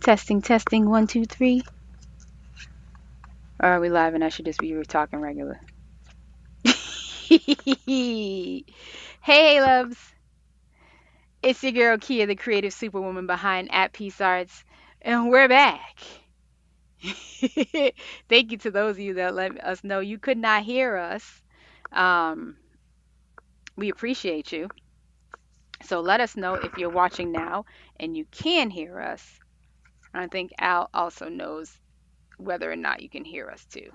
Testing, testing, one, two, three. Or are we live and I should just be talking regular? Hey, loves. It's your girl Kia, the creative superwoman behind At Peace Arts, and we're back. Thank you to those of you that let us know you could not hear us. Um, we appreciate you. So let us know if you're watching now and you can hear us. I think Al also knows whether or not you can hear us too.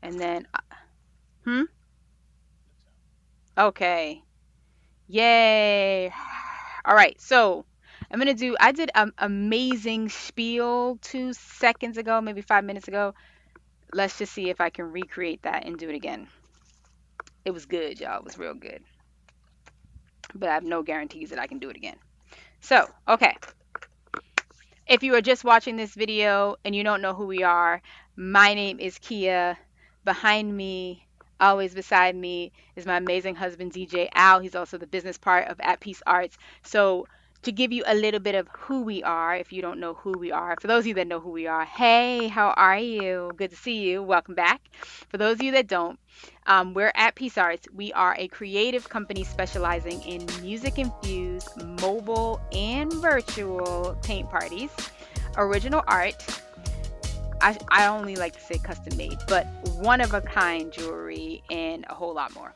And then, hmm? Okay. Yay. All right. So I did an amazing spiel 2 seconds ago, maybe 5 minutes ago. Let's just see if I can recreate that and do it again. It was good, y'all. It was real good. But I have no guarantees that I can do it again. So, okay. If you are just watching this video and you don't know who we are, my name is Kia. Behind me, always beside me, is my amazing husband, DJ Al. He's also the business part of At Peace Arts. So, to give you a little bit of who we are, if you don't know who we are, for those of you that know who we are, hey, how are you? Good to see you. Welcome back. For those of you that don't, we're At Peace Arts. We are a creative company specializing in music-infused mobile and virtual paint parties, original art. I only like to say custom made, but one of a kind jewelry and a whole lot more.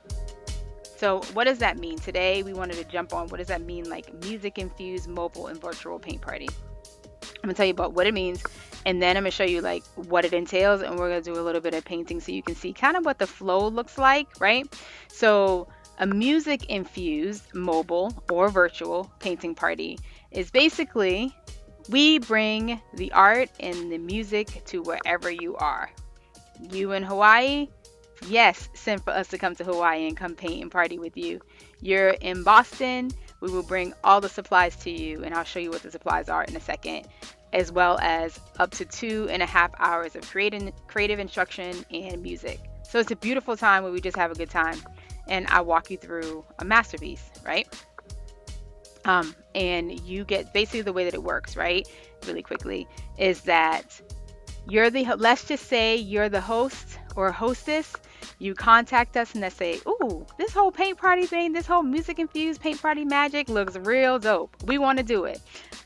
So what does that mean? Today we wanted to jump on what does that mean, like music infused mobile and virtual paint party. I'm gonna tell you about what it means, and then I'm gonna show you like what it entails, and we're gonna do a little bit of painting so you can see kind of what the flow looks like, right? So a music infused mobile or virtual painting party is basically we bring the art and the music to wherever you are. You in Hawaii? Yes, send for us to come to Hawaii and come paint and party with you. You're in Boston? We will bring all the supplies to you, and I'll show you what the supplies are in a second, as well as up to 2.5 hours of creative instruction and music. So it's a beautiful time where we just have a good time, and I walk you through a masterpiece, right? And you get basically the way that it works, right? Really quickly, is that let's just say you're the host or hostess. You contact us and they say, ooh, this whole paint party thing, this whole music infused paint party magic looks real dope. We want to do it.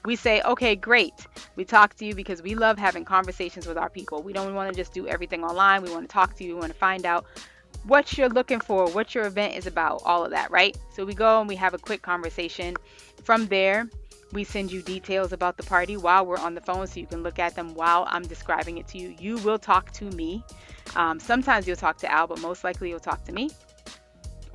We say, okay, great. We talk to you because we love having conversations with our people. We don't want to just do everything online. We want to talk to you. We want to find out what you're looking for, what your event is about, all of that, right? So we go and we have a quick conversation. From there, we send you details about the party while we're on the phone so you can look at them while I'm describing it to you. You will talk to me. Sometimes you'll talk to Al, but most likely you'll talk to me.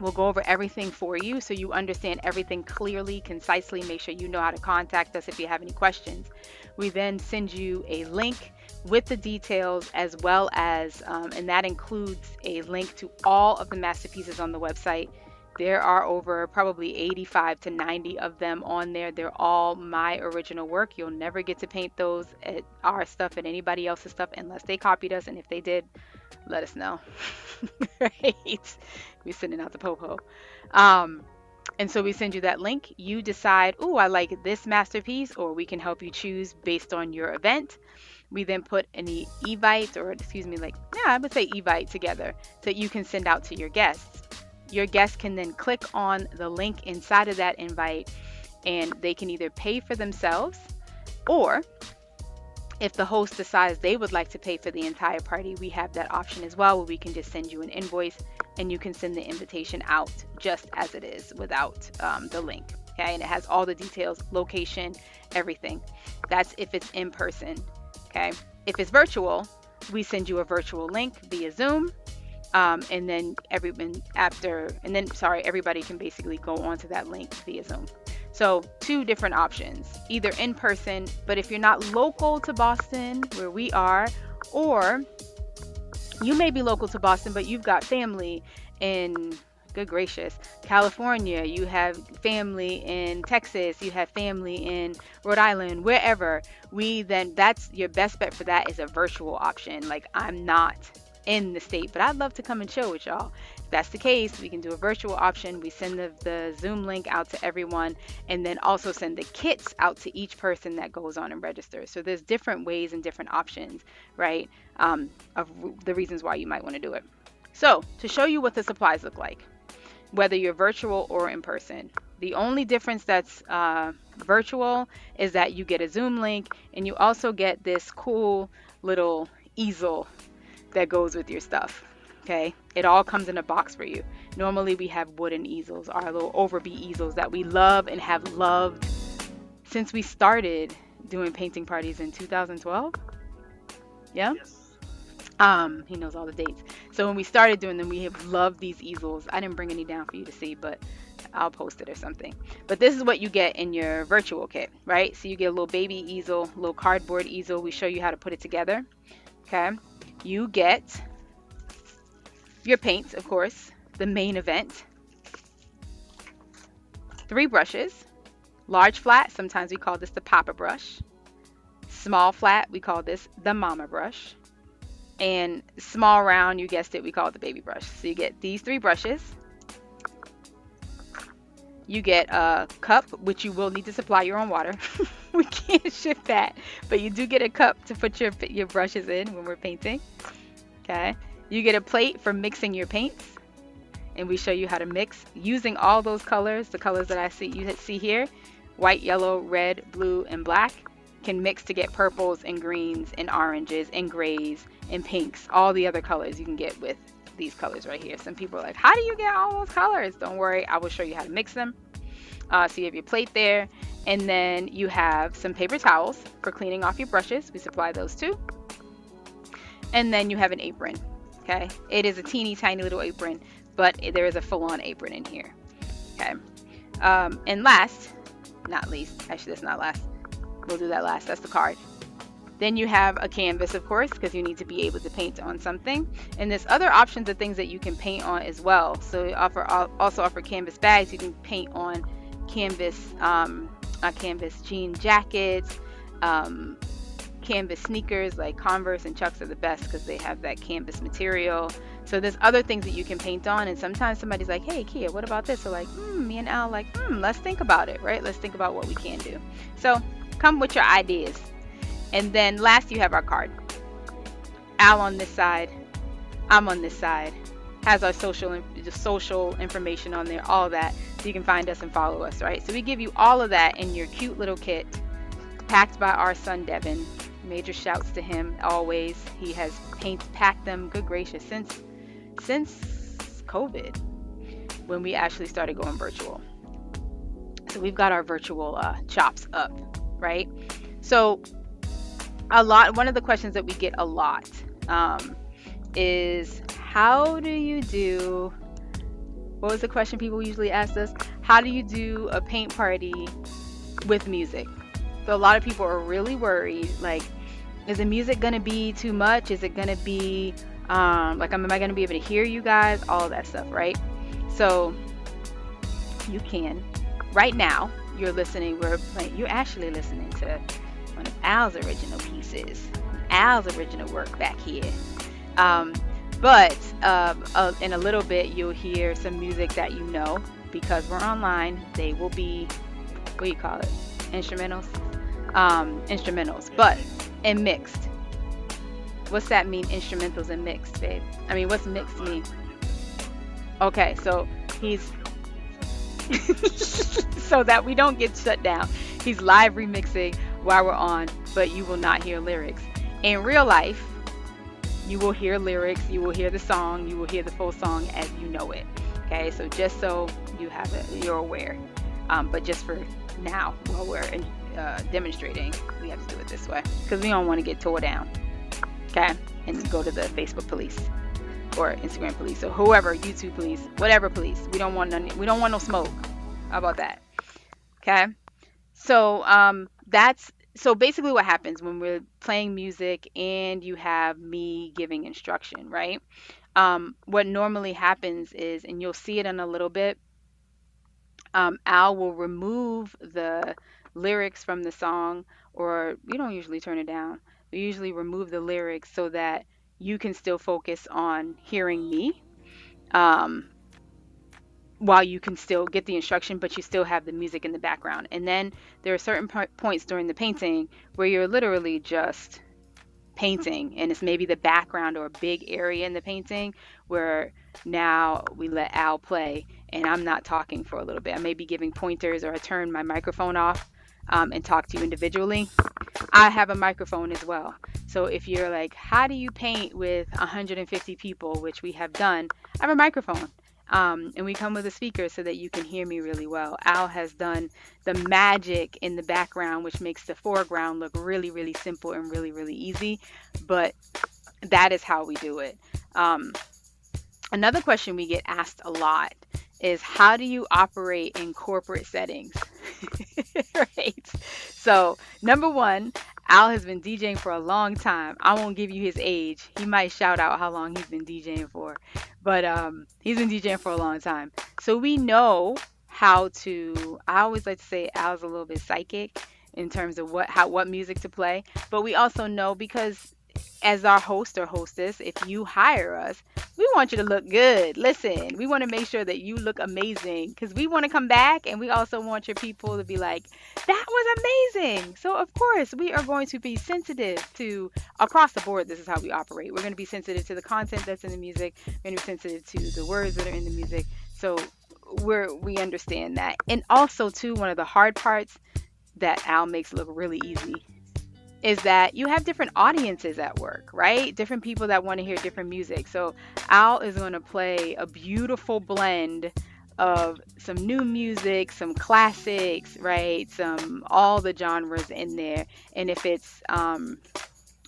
We'll go over everything for you so you understand everything clearly, concisely. Make sure you know how to contact us if you have any questions. We then send you a link with the details as well as, and that includes a link to all of the masterpieces on the website. There are over probably 85 to 90 of them on there. They're all my original work. You'll never get to paint those at our stuff and anybody else's stuff unless they copied us. And if they did, let us know. Right? We're sending out the popo. And so we send you that link. You decide, oh, I like this masterpiece, or we can help you choose based on your event. We then put an evite, or excuse me, I would say evite together so you can send out to your guests. Your guests can then click on the link inside of that invite and they can either pay for themselves, or if the host decides they would like to pay for the entire party, we have that option as well where we can just send you an invoice and you can send the invitation out just as it is without the link. Okay, and it has all the details, location, everyththing. That's if it's in person. Okay, if it's virtual, we send you a virtual link via Zoom. And then everybody can basically go onto that link via Zoom. So 2 different options, either in person, but if you're not local to Boston where we are, or you may be local to Boston, but you've got family in, good gracious, California, you have family in Texas, you have family in Rhode Island, wherever, that's your best bet for that is a virtual option. Like, I'm not in the state, but I'd love to come and chill with y'all. that's the case, we can do a virtual option. We send the Zoom link out to everyone, and then also send the kits out to each person that goes on and registers. So there's different ways and different options, right? Of the reasons why you might want to do it. So to show you what the supplies look like, whether you're virtual or in person. The only difference that's virtual is that you get a Zoom link, and you also get this cool little easel that goes with your stuff. Okay, it all comes in a box for you. Normally we have wooden easels, our little overbee easels that we love and have loved since we started doing painting parties in 2012. Yeah. Yes. He knows all the dates. So when we started doing them, we have loved these easels. I didn't bring any down for you to see, but I'll post it or something. But this is what you get in your virtual kit, right? So you get a little baby easel, little cardboard easel. We show you how to put it together. Okay. You get your paints, of course, the main event. 3 brushes. Large flat, sometimes we call this the Papa brush. Small flat, we call this the Mama brush. And small round, you guessed it, we call it the baby brush. So you get these 3 brushes. You get a cup, which you will need to supply your own water. We can't ship that, but you do get a cup to put your brushes in when we're painting. Okay. You get a plate for mixing your paints, and we show you how to mix using all those colors. The colors that you see here, white, yellow, red, blue, and black, can mix to get purples and greens and oranges and grays and pinks, all the other colors you can get with these colors right here. Some people are like, how do you get all those colors? Don't worry, I will show you how to mix them. So you have your plate there, and then you have some paper towels for cleaning off your brushes. We supply those too. And then you have an apron. Okay, it is a teeny tiny little apron, but there is a full-on apron in here. Okay, and last, not least, actually that's not last, we'll do that last, that's the card. Then you have a canvas, of course, because you need to be able to paint on something. And there's other options of things that you can paint on as well. So we also offer canvas bags. You can paint on canvas, canvas jean jackets, canvas sneakers like Converse and Chucks are the best because they have that canvas material. So there's other things that you can paint on, and sometimes somebody's like, hey Kia, what about this? So like, me and Al like, let's think about it, right? Let's think about what we can do. So come with your ideas. And then last you have our card. Al on this side, I'm on this side. Has our social information on there, all that, so you can find us and follow us, right? So we give you all of that in your cute little kit, packed by our son Devin. Major shouts to him always. He has packed them, good gracious, since COVID, when we actually started going virtual. So we've got our virtual chops up, right? So one of the questions that we get a lot is, how do you do, what was the question people usually ask us? How do you do a paint party with music? So a lot of people are really worried, like, is the music going to be too much? Is it going to be, am I going to be able to hear you guys? All of that stuff, right? So you can, right now, you're actually listening to one of Al's original pieces, Al's original work back here. But in a little bit, you'll hear some music that you know, because we're online. They will be, what do you call it? Instrumentals? Instrumentals, but and mixed. What's that mean, instrumentals and mixed, babe? I mean, what's mixed mean? Okay, so he's so that we don't get shut down, he's live remixing while we're on, but you will not hear lyrics. In real life, you will hear lyrics, you will hear the song, you will hear the full song as you know it. Okay, so just so you have it, you're aware. But just for now, while we're demonstrating, we have to do it this way because we don't want to get tore down. Okay, and go to the Facebook police or Instagram police or whoever, YouTube police, whatever police. We don't want no smoke. How about that? Okay, so so basically what happens when we're playing music and you have me giving instruction, right? What normally happens is, and you'll see it in a little bit, Al will remove the lyrics from the song, or we don't usually turn it down. We usually remove the lyrics so that you can still focus on hearing me. um, while you can still get the instruction, but you still have the music in the background. And then there are certain points during the painting where you're literally just painting, and it's maybe the background or a big area in the painting where now we let Al play and I'm not talking for a little bit. I may be giving pointers, or I turn my microphone off and talk to you individually. I have a microphone as well. So if you're like, how do you paint with 150 people, which we have done, I have a microphone. And we come with a speaker so that you can hear me really well. Al has done the magic in the background, which makes the foreground look really, really simple and really, really easy. But that is how we do it. Another question we get asked a lot is, how do you operate in corporate settings? Right. So, number one, Al has been DJing for a long time. I won't give you his age. He might shout out how long he's been DJing for, but he's been DJing for a long time. So we know how to. I always like to say Al's a little bit psychic in terms of what music to play, but we also know, because as our host or hostess, if you hire us, we want you to look good. Listen, we want to make sure that you look amazing, because we want to come back, and we also want your people to be like, that was amazing. So, of course, we are going to be sensitive to, across the board, this is how we operate. We're going to be sensitive to the content that's in the music. We're going to be sensitive to the words that are in the music. So we understand that. And also, too, one of the hard parts that Al makes look really easy is that you have different audiences at work, right? Different people that want to hear different music. So Al is going to play a beautiful blend of some new music, some classics, right? Some all the genres in there. And if it's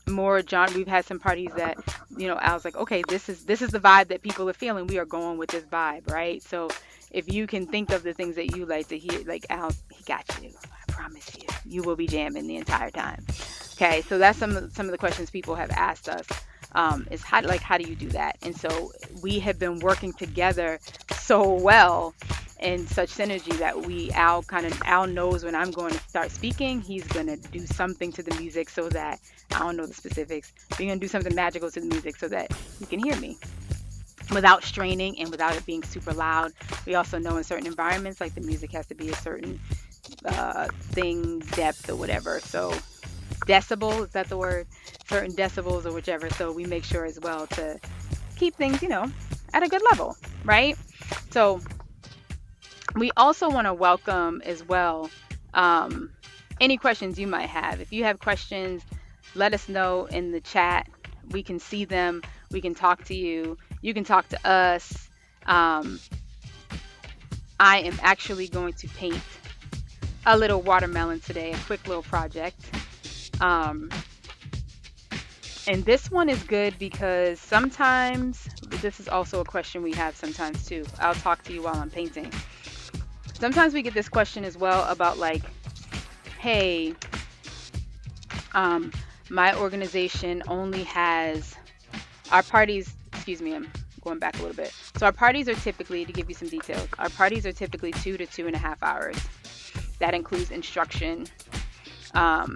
more genre, we've had some parties that, Al's like, okay, this is the vibe that people are feeling. We are going with this vibe, right? So if you can think of the things that you like to hear, like Al, he got you. I promise you, you will be jamming the entire time. Okay, so that's some of the questions people have asked us. Is how do you do that? And so we have been working together so well in such synergy that Al knows when I'm going to start speaking, he's gonna do something to the music so that I don't know the specifics. We're gonna do something magical to the music so that you can hear me without straining and without it being super loud. We also know in certain environments, like the music has to be a certain thing, depth or whatever. So decibel, is that the word? Certain decibels or whichever. So we make sure as well to keep things, at a good level, right? So we also want to welcome as well any questions you might have. If you have questions, let us know in the chat. We can see them. We can talk to you. You can talk to us. I am actually going to paint a little watermelon today, a quick little project. And this one is good because sometimes, this is also a question we have sometimes too. I'll talk to you while I'm painting. Sometimes we get this question as well about like, hey, my organization only has our parties, excuse me, I'm going back a little bit. So our parties are typically, to give you some details, our parties are typically 2 to 2.5 hours. That includes instruction, a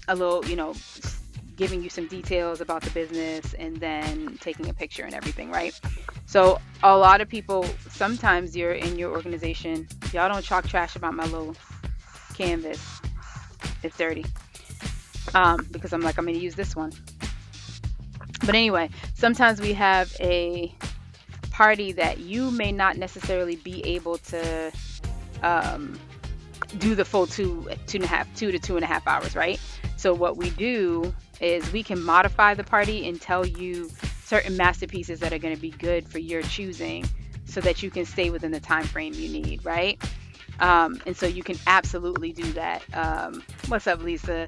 little, giving you some details about the business, and then taking a picture and everything, right? So a lot of people, sometimes you're in your organization, y'all don't talk trash about my little canvas. It's dirty. Because I'm going to use this one. But anyway, sometimes we have a party that you may not necessarily be able to do the full 2 to 2.5 hours, right? So what we do is we can modify the party and tell you certain masterpieces that are going to be good for your choosing, so that you can stay within the time frame you need, right? And so you can absolutely do that. What's up, Lisa?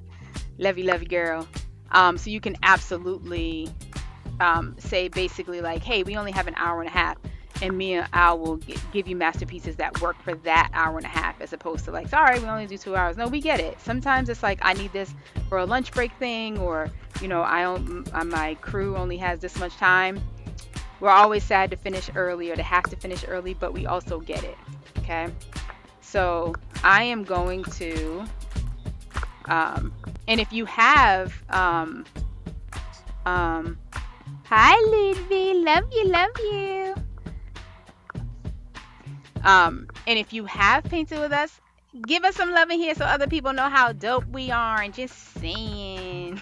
Levy girl. So you can absolutely say basically like, hey, we only have an hour and a half, and me and Al will give you masterpieces that work for that hour and a half, as opposed to like, sorry, we only do 2 hours. No, we get it. Sometimes it's like, I need this for a lunch break thing, or my crew only has this much time. We're always sad to finish early or to have to finish early, but we also get it. Okay, so I am going to and if you have hi Ludwig, love you. And if you have painted with us, give us some love in here so other people know how dope we are. And just saying.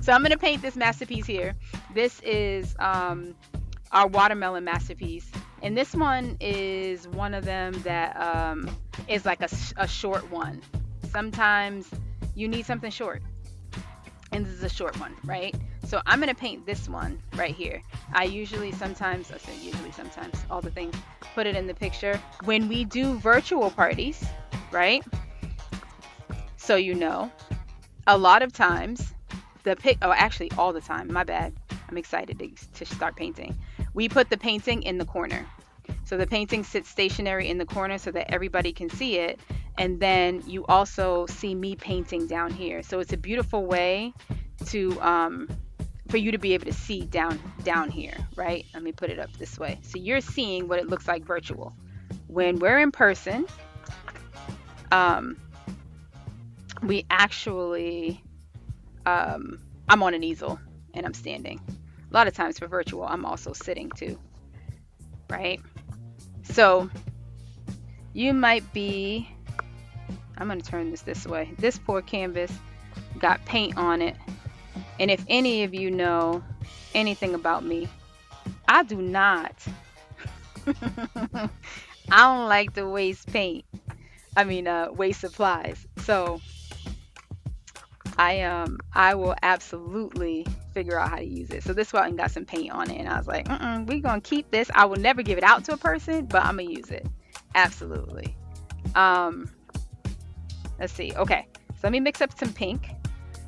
So I'm gonna paint this masterpiece here. This is our watermelon masterpiece, and this one is one of them that is like a short one. Sometimes you need something short, and this is a short one, right? So I'm gonna paint this one right here. I sometimes, all the things, put it in the picture when we do virtual parties, right? So a lot of times actually all the time, my bad, I'm excited to start painting. We put the painting in the corner, so the painting sits stationary in the corner so that everybody can see it, and then you also see me painting down here. So it's a beautiful way to for you to be able to see down here, right? Let me put it up this way so you're seeing what it looks like virtual. When we're in person, we actually I'm on an easel and I'm standing. A lot of times for virtual, I'm also sitting too, right? So you might be, I'm going to turn this way. This poor canvas got paint on it. And if any of you know anything about me, I do not. I don't like to waste paint. Waste supplies. So I will absolutely figure out how to use it. So this one got some paint on it, and I was like, we're gonna keep this. I will never give it out to a person, but I'm gonna use it. Absolutely. Let's see. Okay, so let me mix up some pink.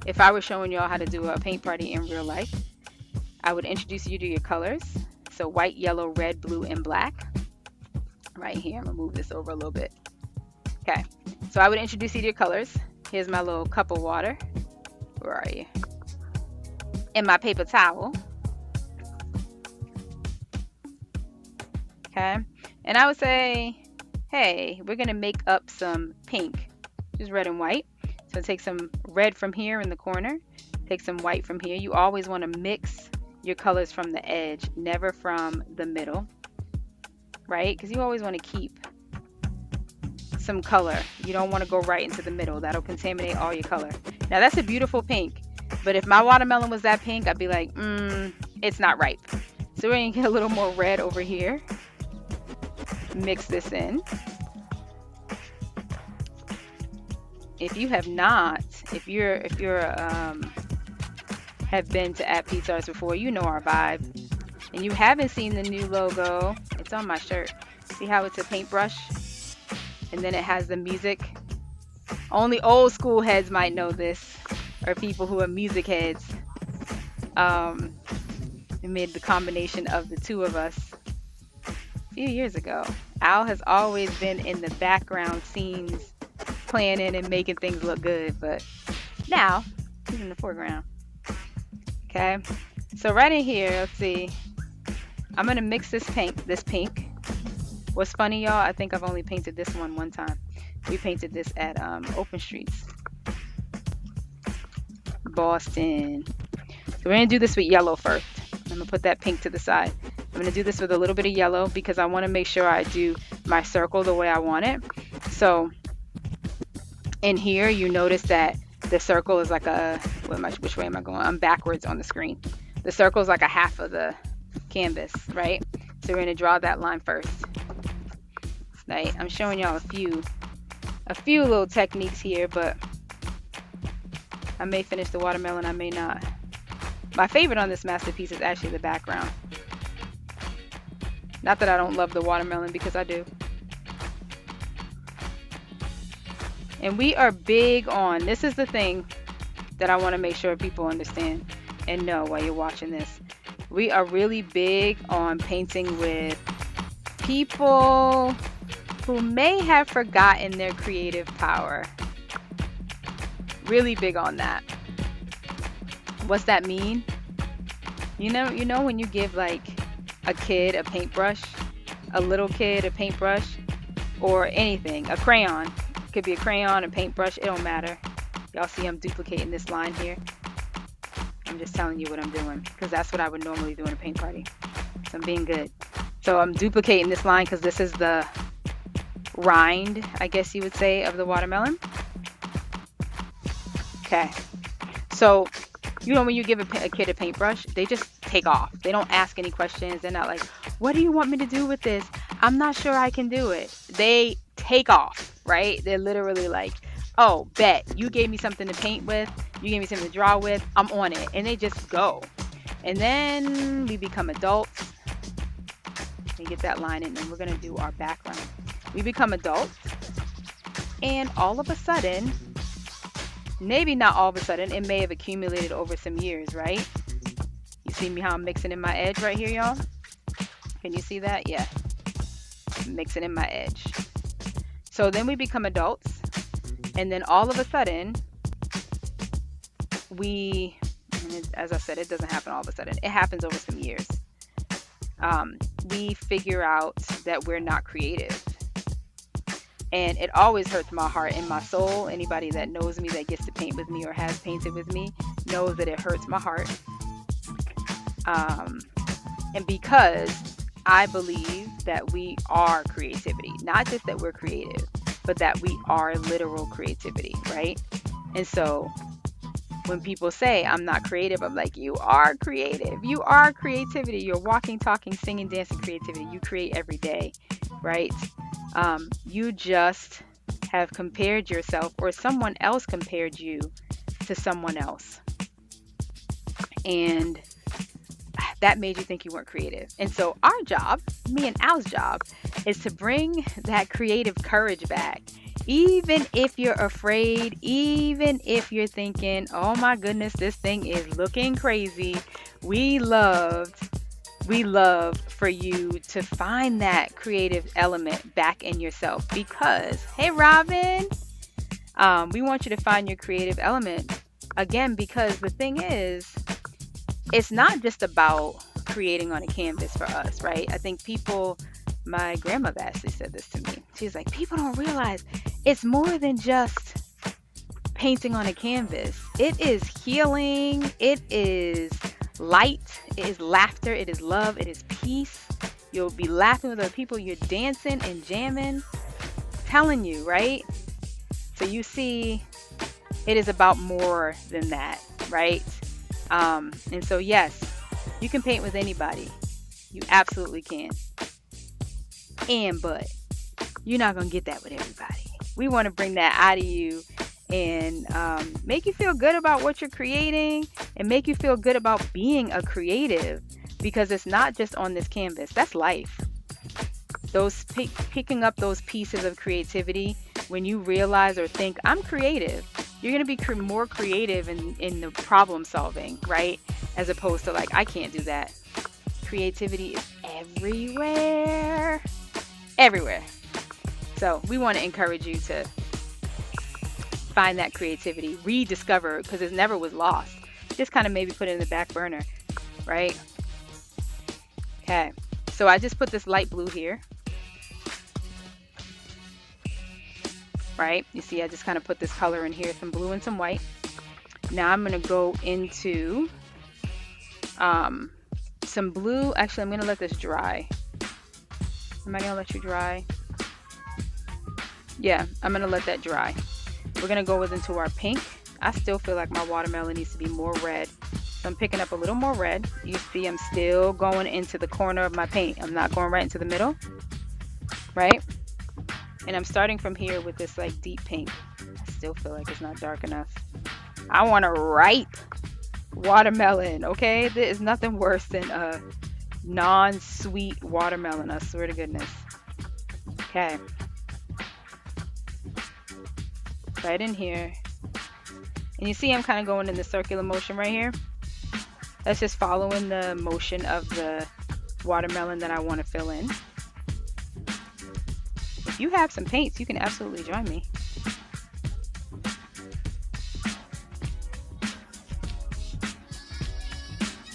If I were showing y'all how to do a paint party in real life, I would introduce you to your colors. So white, yellow, red, blue, and black. Right here, I'm gonna move this over a little bit. Okay, so I would introduce you to your colors. Here's my little cup of water. Where are you? And my paper towel. Okay, and I would say, hey, we're gonna make up some pink, just red and white. So take some red from here in the corner, take some white from here. You always want to mix your colors from the edge, never from the middle, right? Because you always want to keep some color. You don't want to go right into the middle. That'll contaminate all your color. Now that's a beautiful pink, but if my watermelon was that pink, I'd be like, it's not ripe. So we're gonna get a little more red over here. Mix this in. If you have not, if you're have been to at Pizza Arts before, you know our vibe. And you haven't seen the new logo, it's on my shirt. See how it's a paintbrush? And then it has the music. Only old school heads might know this, or people who are music heads. It made the combination of the two of us a few years ago. Al has always been in the background scenes, planning and making things look good, but now he's in the foreground. Okay, so right in here, let's see. I'm gonna mix this pink. What's funny, y'all? I think I've only painted this one time. We painted this at Open Streets, Boston. So we're gonna do this with yellow first. I'm gonna put that pink to the side. I'm gonna do this with a little bit of yellow because I want to make sure I do my circle the way I want it. So in here, you notice that the circle is like which way am I going? I'm backwards on the screen. The circle is like a half of the canvas, right? So we're gonna draw that line first. Right? I'm showing y'all a few little techniques here, but I may finish the watermelon, I may not. My favorite on this masterpiece is actually the background. Not that I don't love the watermelon, because I do. And we are big on, this is the thing that I want to make sure people understand and know while you're watching this. We are really big on painting with people who may have forgotten their creative power. Really big on that. What's that mean? You know when you give like a kid a paintbrush, a little kid a paintbrush, or anything, a crayon. It could be a crayon, a paintbrush, it don't matter. Y'all see I'm duplicating this line here. I'm just telling you what I'm doing, because that's what I would normally do in a paint party. So I'm being good. So I'm duplicating this line because this is the rind, I guess you would say, of the watermelon. Okay. So, you know, when you give a kid a paintbrush, they just take off. They don't ask any questions. They're not like, what do you want me to do with this? I'm not sure I can do it. They take off, right? They're literally like, oh, bet. You gave me something to paint with. You gave me something to draw with. I'm on it. And they just go. And then we become adults. Let me get that line in, and we're going to do our background. We become adults. And all of a sudden, maybe not all of a sudden, it may have accumulated over some years, right? You see me how I'm mixing in my edge right here, y'all? Can you see that? Yeah. Mixing in my edge. So then we become adults, and then all of a sudden, as I said, it doesn't happen all of a sudden. It happens over some years. We figure out that we're not creative. And it always hurts my heart and my soul. Anybody that knows me, that gets to paint with me or has painted with me, knows that it hurts my heart. And because I believe that we are creativity, not just that we're creative, but that we are literal creativity, right? And so when people say I'm not creative, I'm like, you are creative. You are creativity. You're walking, talking, singing, dancing creativity. You create every day, right? You just have compared yourself, or someone else compared you to someone else. And that made you think you weren't creative. And so our job, me and Al's job, is to bring that creative courage back. Even if you're afraid, even if you're thinking, oh my goodness, this thing is looking crazy. We love for you to find that creative element back in yourself, because, hey Robin, we want you to find your creative element again, because the thing is, it's not just about creating on a canvas for us, right? I think my grandmother actually said this to me. She's like, people don't realize it's more than just painting on a canvas. It is healing. It is light. It is laughter. It is love. It is peace. You'll be laughing with other people. You're dancing and jamming. Telling you, right? So you see, it is about more than that, right? And so yes, you can paint with anybody. You absolutely can. But you're not going to get that with everybody. We want to bring that out of you and make you feel good about what you're creating, and make you feel good about being a creative, because it's not just on this canvas. That's life. Those picking up those pieces of creativity, when you realize or think, I'm creative, you're going to be more creative in the problem solving, right? As opposed to like, I can't do that. Creativity is everywhere. Everywhere. So we want to encourage you to find that creativity, rediscover it, because it never was lost. Just kind of maybe put it in the back burner, right? Okay. So I just put this light blue here. Right? You see, I just kind of put this color in here, some blue and some white. Now I'm going to go into some blue. Actually, I'm going to let this dry. Am I going to let you dry? Yeah, I'm going to let that dry. We're going to go into our pink. I still feel like my watermelon needs to be more red. So I'm picking up a little more red. You see, I'm still going into the corner of my paint. I'm not going right into the middle. Right? And I'm starting from here with this like deep pink. I still feel like it's not dark enough. I want a ripe watermelon, okay? There is nothing worse than a non-sweet watermelon, I swear to goodness. Okay. Right in here. And you see I'm kind of going in the circular motion right here. That's just following the motion of the watermelon that I want to fill in. If you have some paints, you can absolutely join me.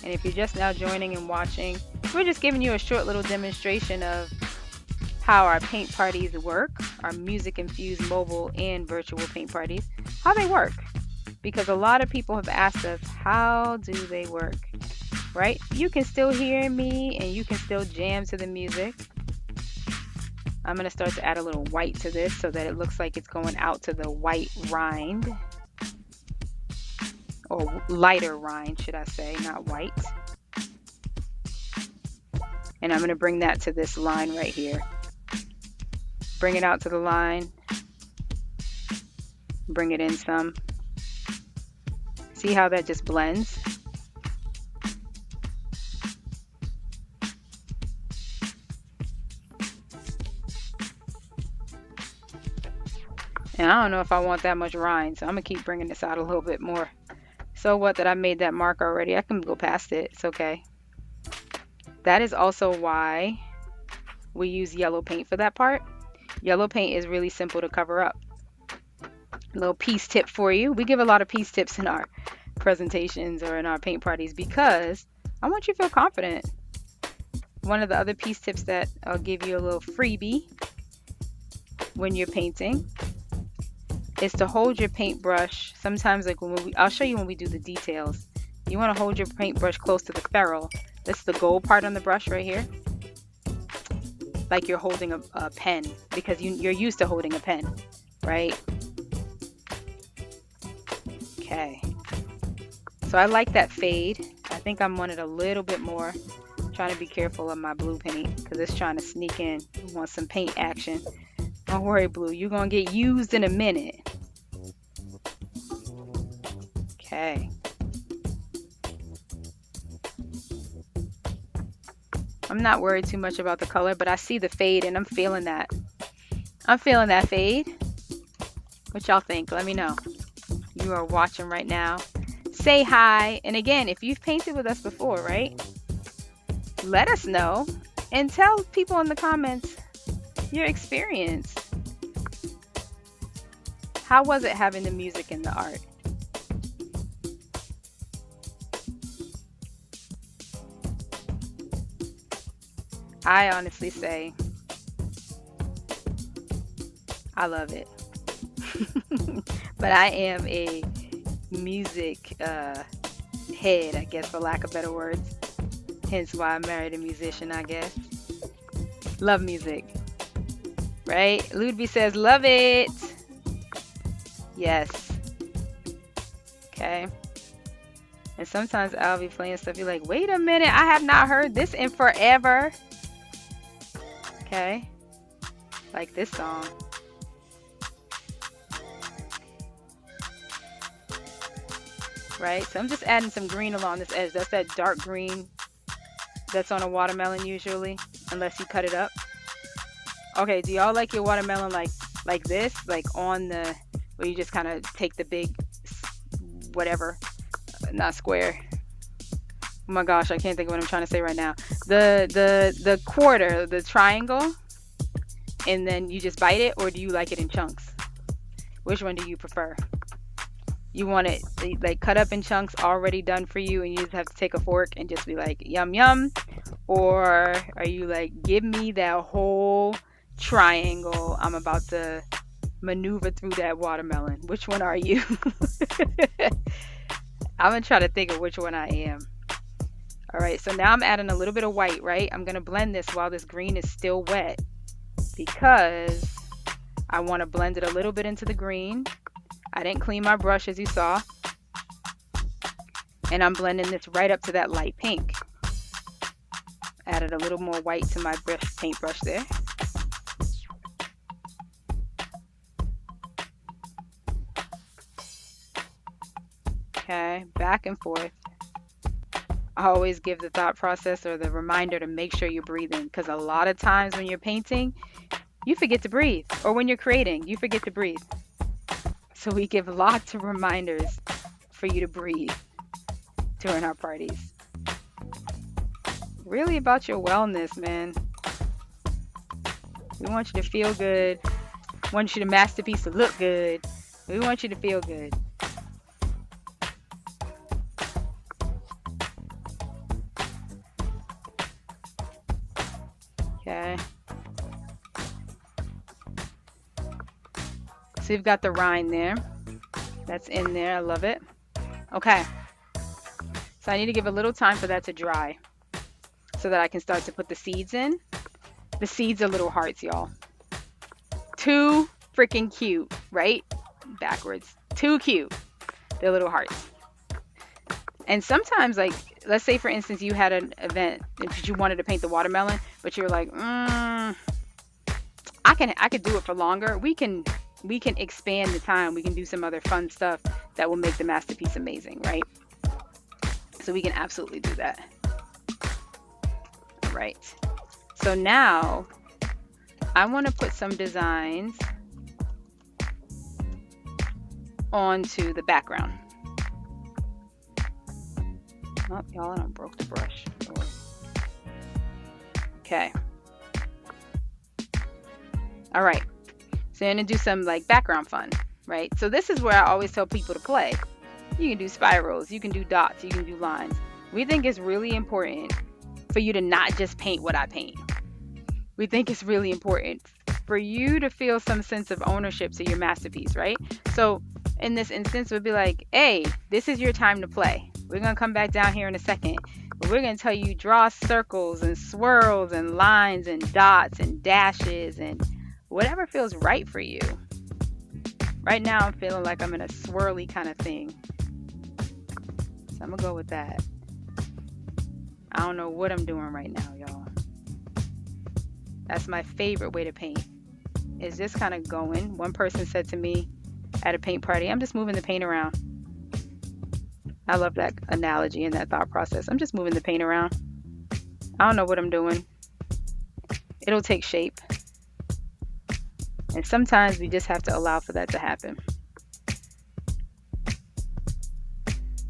And if you're just now joining and watching, we're just giving you a short little demonstration of how our paint parties work, our music-infused mobile and virtual paint parties, how they work. Because a lot of people have asked us, how do they work? Right? you can still hear me and you can still jam to the music. I'm going to start to add a little white to this so that it looks like it's going out to the white rind, or lighter rind, should I say, not white. And I'm going to bring that to this line right here. Bring it out to the line. Bring it in some. See how that just blends? And I don't know if I want that much rind, so I'm going to keep bringing this out a little bit more. So what that I made that mark already? I can go past it. It's okay. That is also why we use yellow paint for that part. Yellow paint is really simple to cover up. A little piece tip for you. We give a lot of piece tips in our presentations or in our paint parties because I want you to feel confident. One of the other piece tips that I'll give you, a little freebie when you're painting, is to hold your paintbrush. Sometimes, like I'll show you when we do the details, you want to hold your paintbrush close to the ferrule. That's the gold part on the brush right here, like you're holding a pen, because you're used to holding a pen, right? Okay, so I like that fade. I think I'm wanting a little bit more. I'm trying to be careful of my blue paint because it's trying to sneak in. I want some paint action. Don't worry, blue, you're gonna get used in a minute. Okay. I'm not worried too much about the color, but I see the fade and I'm feeling that. I'm feeling that fade. What y'all think? Let me know. You are watching right now. Say hi. And again, if you've painted with us before, right? Let us know and tell people in the comments your experience. How was it having the music and the art? I honestly say I love it. But I am a music head, I guess, for lack of better words. Hence why I married a musician, I guess. Love music. Right? Ludwig says, love it. Yes. Okay. And sometimes I'll be playing stuff, you're like, wait a minute, I have not heard this in forever. Okay. Like this song. Right? So I'm just adding some green along this edge. That's that dark green that's on a watermelon usually, unless you cut it up. Okay, do y'all like your watermelon like this? Like on the, where you just kind of take the big, whatever, not square. Oh my gosh, I can't think of what I'm trying to say right now. The quarter, the triangle, and then you just bite it, or do you like it in chunks? Which one do you prefer? You want it like cut up in chunks, already done for you, and you just have to take a fork and just be like, yum, yum? Or are you like, give me that whole triangle, I'm about to maneuver through that watermelon? Which one are you? I'm going to try to think of which one I am. All right, so now I'm adding a little bit of white, right? I'm going to blend this while this green is still wet because I want to blend it a little bit into the green. I didn't clean my brush, as you saw. And I'm blending this right up to that light pink. Added a little more white to my paintbrush there. Okay, back and forth. I always give the thought process or the reminder to make sure you're breathing, because a lot of times when you're painting, you forget to breathe. Or when you're creating, you forget to breathe. So we give lots of reminders for you to breathe during our parties. Really about your wellness, man. We want you to feel good. We want you to masterpiece to look good. We want you to feel good. Okay. So you've got the rind there. That's in there. I love it. Okay. So I need to give a little time for that to dry. so that I can start to put the seeds in. The seeds are little hearts, y'all. Too freaking cute, right? Backwards. Too cute. They're little hearts. And sometimes, like, let's say for instance you had an event that you wanted to paint the watermelon, but you're like, I could do it for longer. We can expand the time. We can do some other fun stuff that will make the masterpiece amazing, right? So we can absolutely do that. All right. So now I want to put some designs onto the background. Oh, y'all, I done broke the brush. Okay. All right. So I'm going to do some like background fun, right? So this is where I always tell people to play. You can do spirals, you can do dots, you can do lines. We think it's really important for you to not just paint what I paint. We think it's really important for you to feel some sense of ownership to your masterpiece, right? So in this instance, we'd be like, hey, this is your time to play. We're going to come back down here in a second. But we're going to tell you draw circles and swirls and lines and dots and dashes and whatever feels right for you. Right now, I'm feeling like I'm in a swirly kind of thing. So I'm going to go with that. I don't know what I'm doing right now, y'all. That's my favorite way to paint. Is just kind of going. One person said to me at a paint party, I'm just moving the paint around. I love that analogy and that thought process. I'm just moving the paint around. I don't know what I'm doing. It'll take shape. And sometimes we just have to allow for that to happen.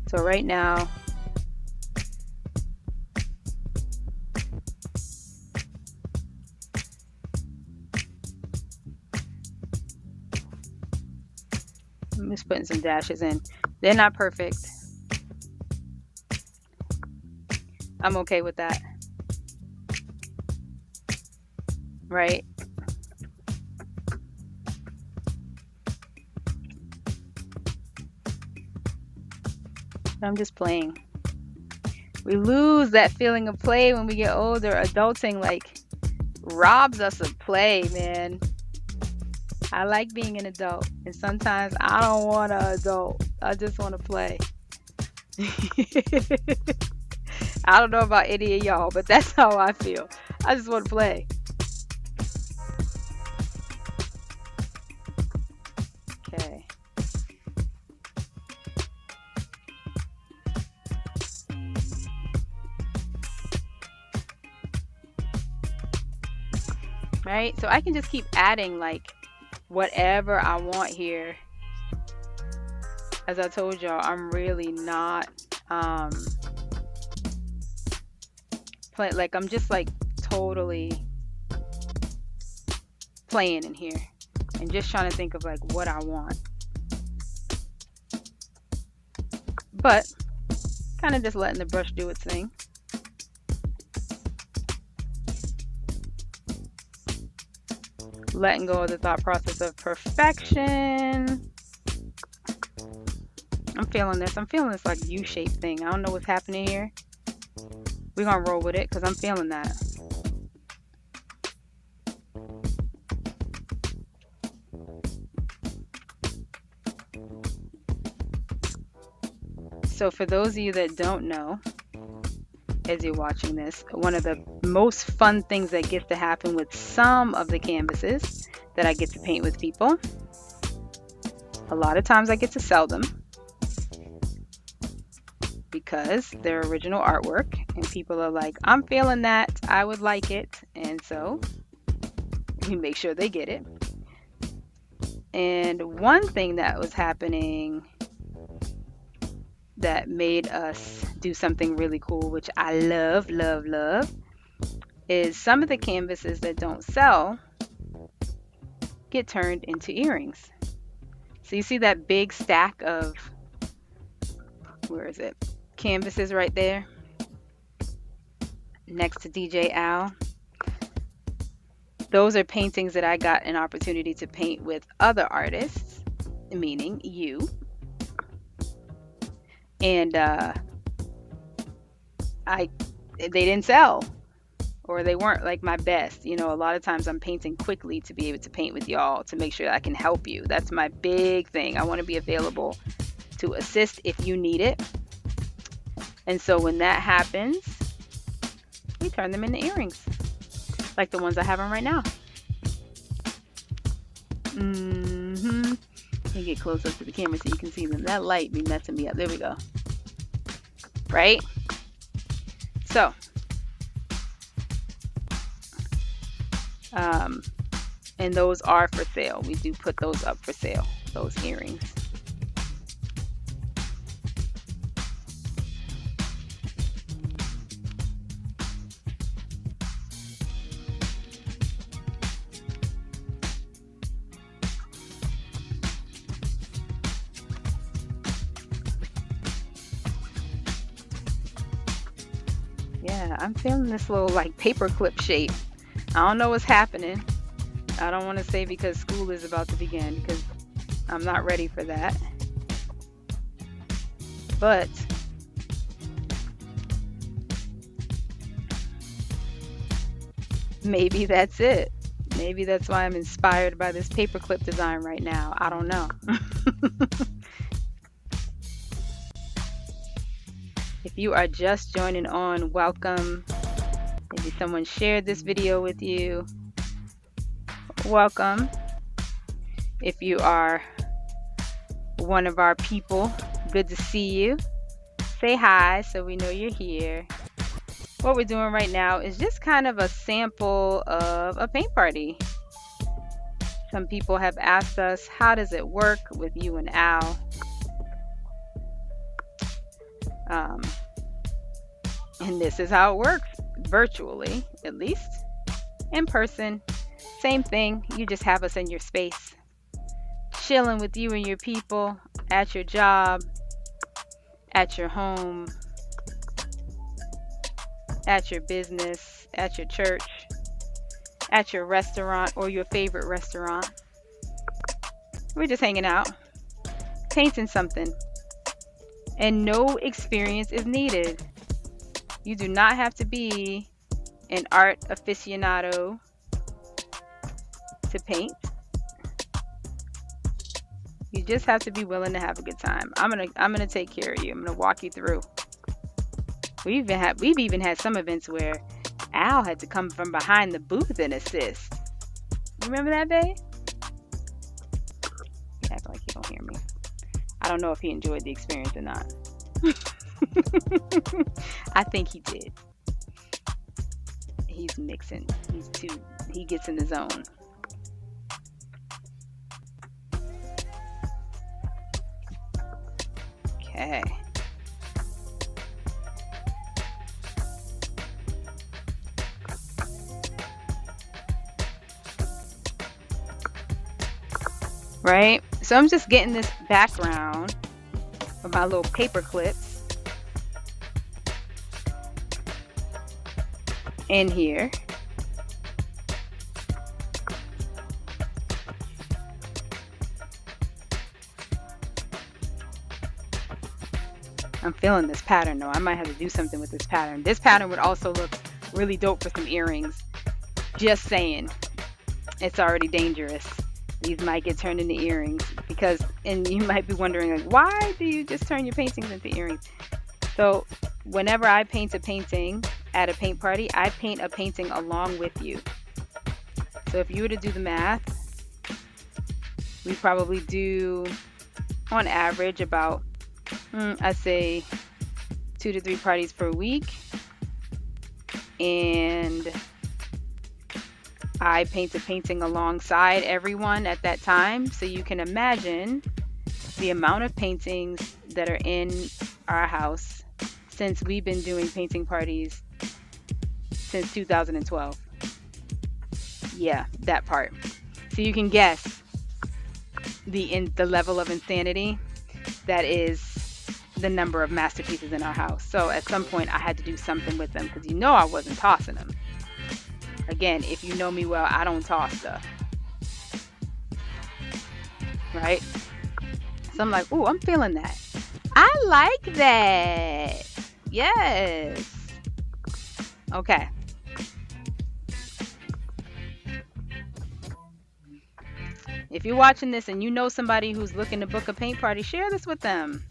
So right now, I'm just putting some dashes in. They're not perfect. I'm okay with that. Right? I'm just playing. We lose that feeling of play when we get older. Adulting like robs us of play, man. I like being an adult, and sometimes I don't want to adult. I just want to play. I don't know about any of y'all, but that's how I feel. I just want to play. Okay. Right? So I can just keep adding like whatever I want here. As I told y'all, I'm really not like I'm just like totally playing in here and just trying to think of like what I want, but kind of just letting the brush do its thing. Letting go of the thought process of perfection. I'm feeling this. I'm feeling this like U-shaped thing. I don't know what's happening here. We're going to roll with it because I'm feeling that. So for those of you that don't know, as you're watching this, one of the most fun things that gets to happen with some of the canvases that I get to paint with people, a lot of times I get to sell them because they're original artwork and people are like, I'm feeling that, I would like it, and so we make sure they get it. And one thing that was happening that made us do something really cool, which I love, is some of the canvases that don't sell get turned into earrings. So you see that big stack of, where is it? Canvases right there next to DJ Al. Those are paintings that I got an opportunity to paint with other artists, meaning you. And they didn't sell. or they weren't like my best. You know, a lot of times I'm painting quickly to be able to paint with y'all, to make sure that I can help you. That's my big thing. I want to be available to assist if you need it. And so when that happens, we turn them into earrings, like the ones I have on right now. Let me get close up to the camera so you can see them. That light be messing me up. There we go. Right? So, and those are for sale. We do put those up for sale, those earrings. Yeah, I'm feeling this little like paperclip shape. I don't know what's happening. I don't want to say because school is about to begin, because I'm not ready for that. But maybe that's it. Maybe that's why I'm inspired by this paperclip design right now. I don't know. If you are just joining on, welcome. Maybe someone shared this video with you. Welcome. If you are one of our people, good to see you. Say hi so we know you're here. What we're doing right now is just kind of a sample of a paint party. Some people have asked us, how does it work with you and Al? And this is how it works, virtually, at least. In person, same thing. You just have us in your space, chilling with you and your people, at your job, at your home, at your business, at your church, at your restaurant or your favorite restaurant. We're just hanging out, painting something. And no experience is needed. You do not have to be an art aficionado to paint. You just have to be willing to have a good time. I'm gonna take care of you. I'm gonna walk you through. We've even had some events where Al had to come from behind the booth and assist. You remember that, babe? You act like you don't hear me. I don't know if he enjoyed the experience or not. I think he did. He's mixing. He gets in the zone. Okay. Right? So I'm just getting this background of my little paper clips in here. I'm feeling this pattern though. I might have to do something with this pattern. This pattern would also look really dope for some earrings. Just saying. It's already dangerous. These might get turned into earrings because, and you might be wondering, like, why do you just turn your paintings into earrings? So whenever I paint a painting at a paint party, I paint a painting along with you. So if you were to do the math, we probably do on average about, I'd say 2 to 3 parties per week. And I paint a painting alongside everyone at that time. So you can imagine the amount of paintings that are in our house since we've been doing painting parties since 2012. Yeah, that part. So you can guess the level of insanity that is the number of masterpieces in our house. So at some point I had to do something with them because I wasn't tossing them. Again, if you know me well, I don't toss stuff. Right? So I'm like, ooh, I'm feeling that. I like that. Yes. Okay. you're watching this and you know somebody who's looking to book a paint party, share this with them.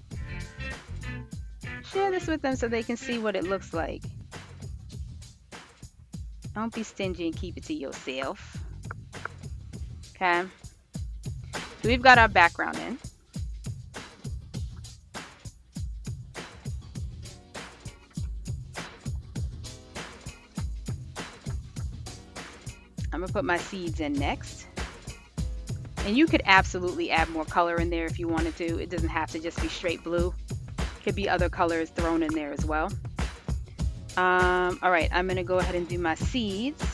Share this with them so they can see what it looks like. Don't be stingy and keep it to yourself. Okay. So we've got our background in. I'm going to put my seeds in next. And you could absolutely add more color in there if you wanted to. It doesn't have to just be straight blue. Could be other colors thrown in there as well. All right, I'm going to go ahead and do my seeds.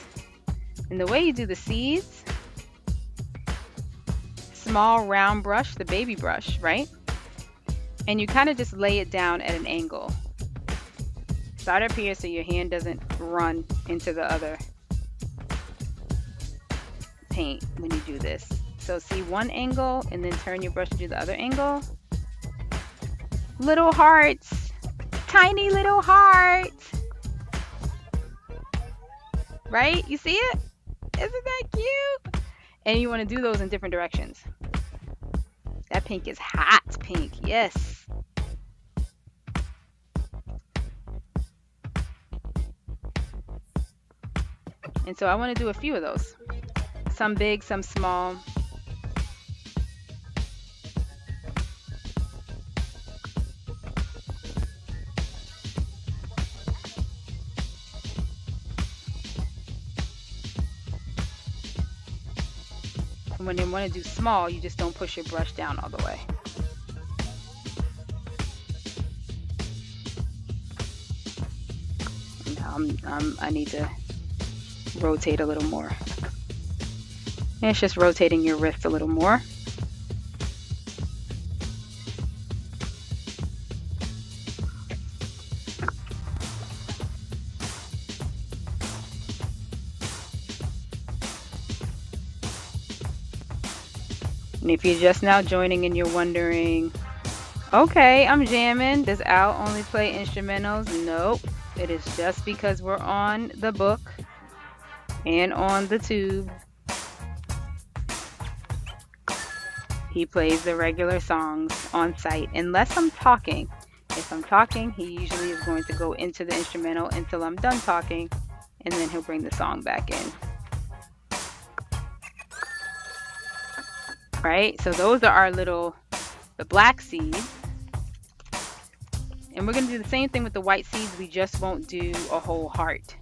And the way you do the seeds, small round brush, the baby brush, right? And you kind of just lay it down at an angle. Start up here so your hand doesn't run into the other paint when you do this. So see one angle and then turn your brush to do the other angle. Little hearts, tiny little hearts. Right? You see it? Isn't that cute? And you want to do those in different directions. That pink is hot pink. Yes. And so I want to do a few of those. Some big, some small. When you want to do small, you just don't push your brush down all the way. Now I need to rotate a little more. And it's just rotating your wrist a little more. And if you're just now joining and you're wondering, okay, I'm jamming, does Al only play instrumentals? Nope, it is just because we're on the book and on the tube. He plays the regular songs on site, unless I'm talking. If I'm talking, he usually is going to go into the instrumental until I'm done talking, and then he'll bring the song back in. Right? So those are our the black seeds. And we're going to do the same thing with the white seeds. We just won't do a whole heart.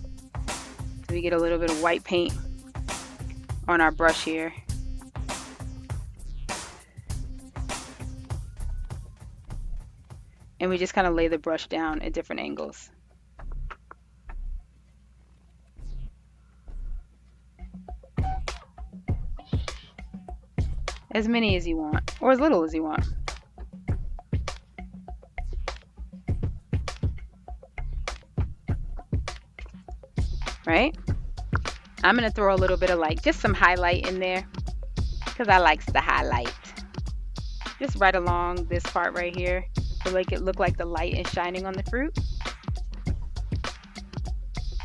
So we get a little bit of white paint on our brush here. And we just kind of lay the brush down at different angles. As many as you want, or as little as you want. Right? I'm going to throw a little bit of just some highlight in there, because I likes the highlight. Just right along this part right here to make it look like the light is shining on the fruit.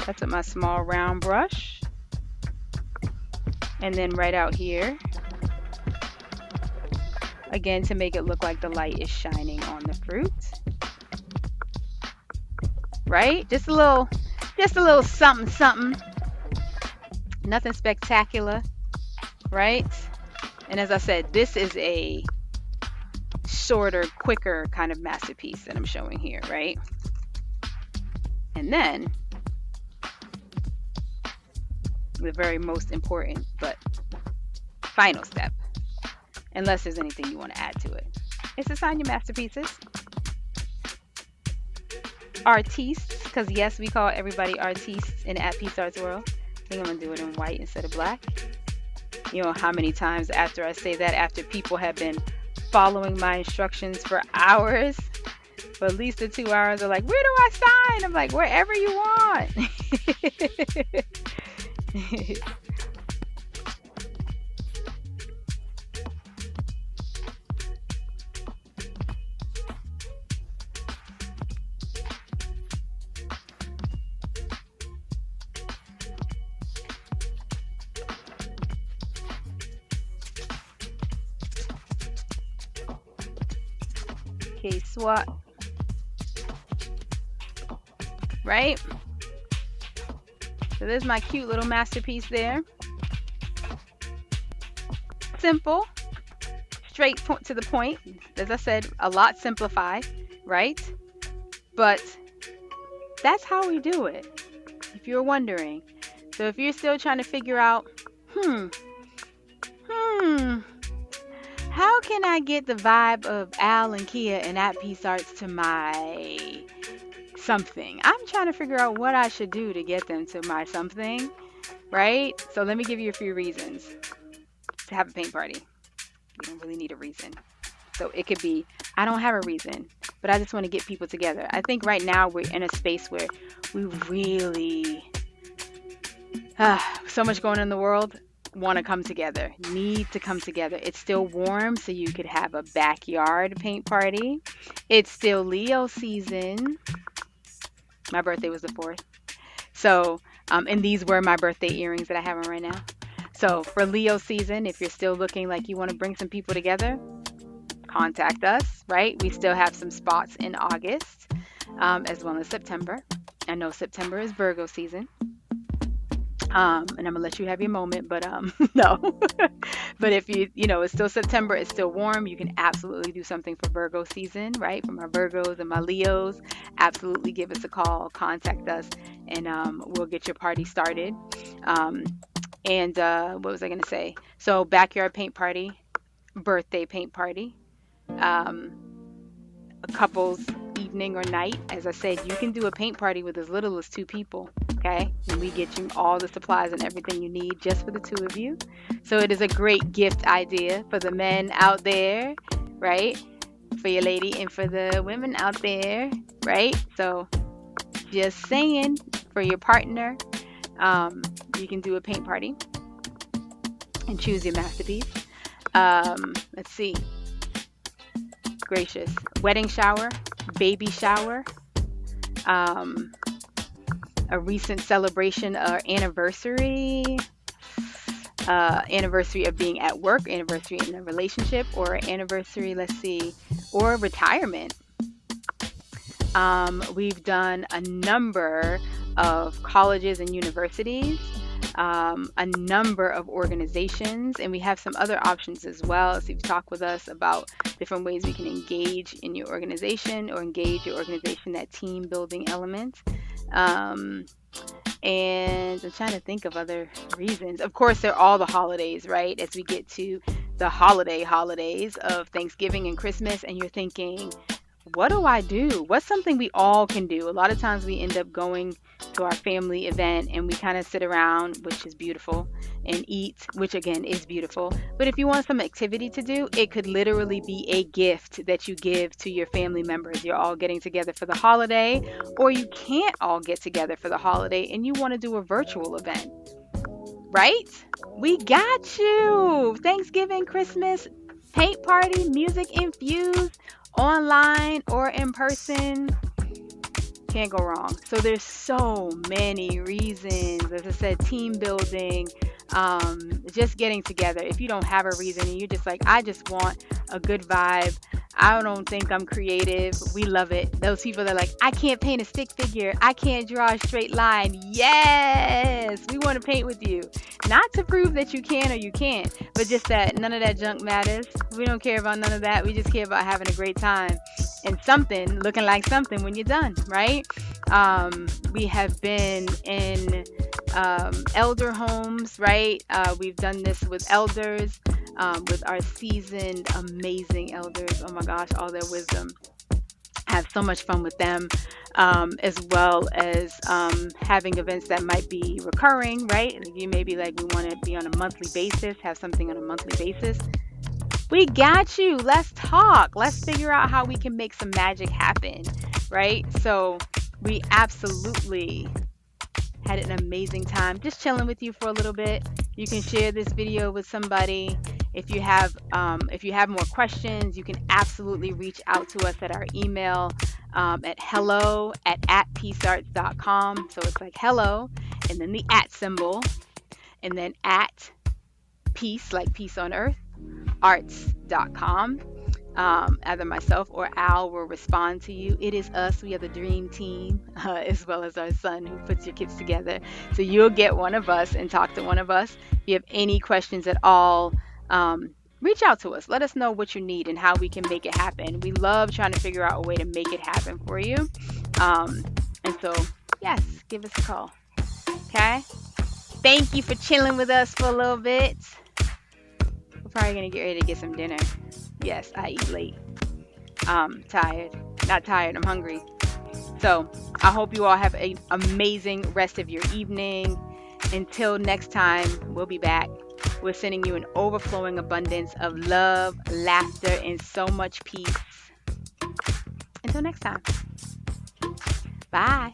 That's with my small round brush. And then right out here, again, to make it look like the light is shining on the fruit. Right? Just a little something, something. Nothing spectacular. Right? And as I said, this is a shorter, quicker kind of masterpiece that I'm showing here, right? And then the very most important but final step, unless there's anything you want to add to it, is to sign your masterpieces. Artistes, because yes, we call everybody artistes in At Peace Arts World. I think I'm going to do it in white instead of black. You know how many times after I say that, after people have been following my instructions for hours, for at least the 2 hours, they're like, where do I sign? I'm like, wherever you want. Okay, SWAT, right? So there's my cute little masterpiece there. Simple, straight to the point. As I said, a lot simplified, right? But that's how we do it, if you're wondering. So if you're still trying to figure out, hmm, how can I get the vibe of Al and Kia and at Peace Arts to my something? I'm trying to figure out what I should do to get them to my something, right? So let me give you a few reasons to have a paint party. You don't really need a reason. So it could be, I don't have a reason, but I just want to get people together. I think right now we're in a space where we really, so much going on in the world, want to come together, need to come together. It's still warm, so you could have a backyard paint party. It's still Leo season. My birthday was the 4th. So, and these were my birthday earrings that I have on right now. So for Leo season, if you're still looking like you want to bring some people together, contact us, right? We still have some spots in August, as well as September. I know September is Virgo season. And I'm gonna let you have your moment, but no. But if it's still September, it's still warm, you can absolutely do something for Virgo season, right? For my Virgos and my Leos, absolutely give us a call, contact us, and we'll get your party started. And what was I gonna say? So backyard paint party, birthday paint party, a couple's evening or night. As I said, you can do a paint party with as little as 2 people. Okay, and we get you all the supplies and everything you need just for the 2 of you. So it is a great gift idea for the men out there, right? For your lady and for the women out there, right? So just saying, for your partner, you can do a paint party and choose your masterpiece. Let's see. Gracious. Wedding shower, baby shower, a recent celebration or anniversary, anniversary of being at work, anniversary in a relationship, or anniversary, let's see, or retirement. We've done a number of colleges and universities, a number of organizations, and we have some other options as well. So you've talked with us about different ways we can engage in your organization or engage your organization, that team building element. And I'm trying to think of other reasons. Of course, they're all the holidays, right? As we get to the holidays of Thanksgiving and Christmas, and you're thinking, what do I do? What's something we all can do? A lot of times we end up going to our family event and we kind of sit around, which is beautiful, and eat, which again is beautiful. But if you want some activity to do, it could literally be a gift that you give to your family members. You're all getting together for the holiday, or you can't all get together for the holiday and you want to do a virtual event, right? We got you. Thanksgiving, Christmas, paint party, Music-Infused, online or in person, can't go wrong. So there's so many reasons. As I said, team building, just getting together. If you don't have a reason and you're just like, I just want a good vibe, I don't think I'm creative, we love it. Those people that are like, I can't paint a stick figure, I can't draw a straight line. Yes, we want to paint with you. Not to prove that you can or you can't, but just that none of that junk matters. We don't care about none of that. We just care about having a great time and something looking like something when you're done, right? We have been in elder homes, right? We've done this with elders, with our seasoned, amazing elders. Oh my gosh, all their wisdom. Have so much fun with them, as well as having events that might be recurring, right? You may be like, we want to be on a monthly basis, have something on a monthly basis. We got you. Let's talk. Let's figure out how we can make some magic happen, right? So we absolutely had an amazing time just chilling with you for a little bit. You can share this video with somebody. If you have more questions, you can absolutely reach out to us at our email, at hello@peacearts.com. So it's like hello, and then the @ symbol, and then @ peace, like peace on earth, arts.com. Either myself or Al will respond to you. It is us. We are the dream team, as well as our son who puts your kids together. So you'll get one of us and talk to one of us. If you have any questions at all, reach out to us. Let us know what you need and how we can make it happen. We love trying to figure out a way to make it happen for you. Um, and so, yes, give us a call. Okay? Thank you for chilling with us for a little bit. We're probably going to get ready to get some dinner. Yes, I eat late. Tired. Not tired, I'm hungry. So I hope you all have an amazing rest of your evening. Until next time, we'll be back. We're sending you an overflowing abundance of love, laughter, and so much peace. Until next time. Bye.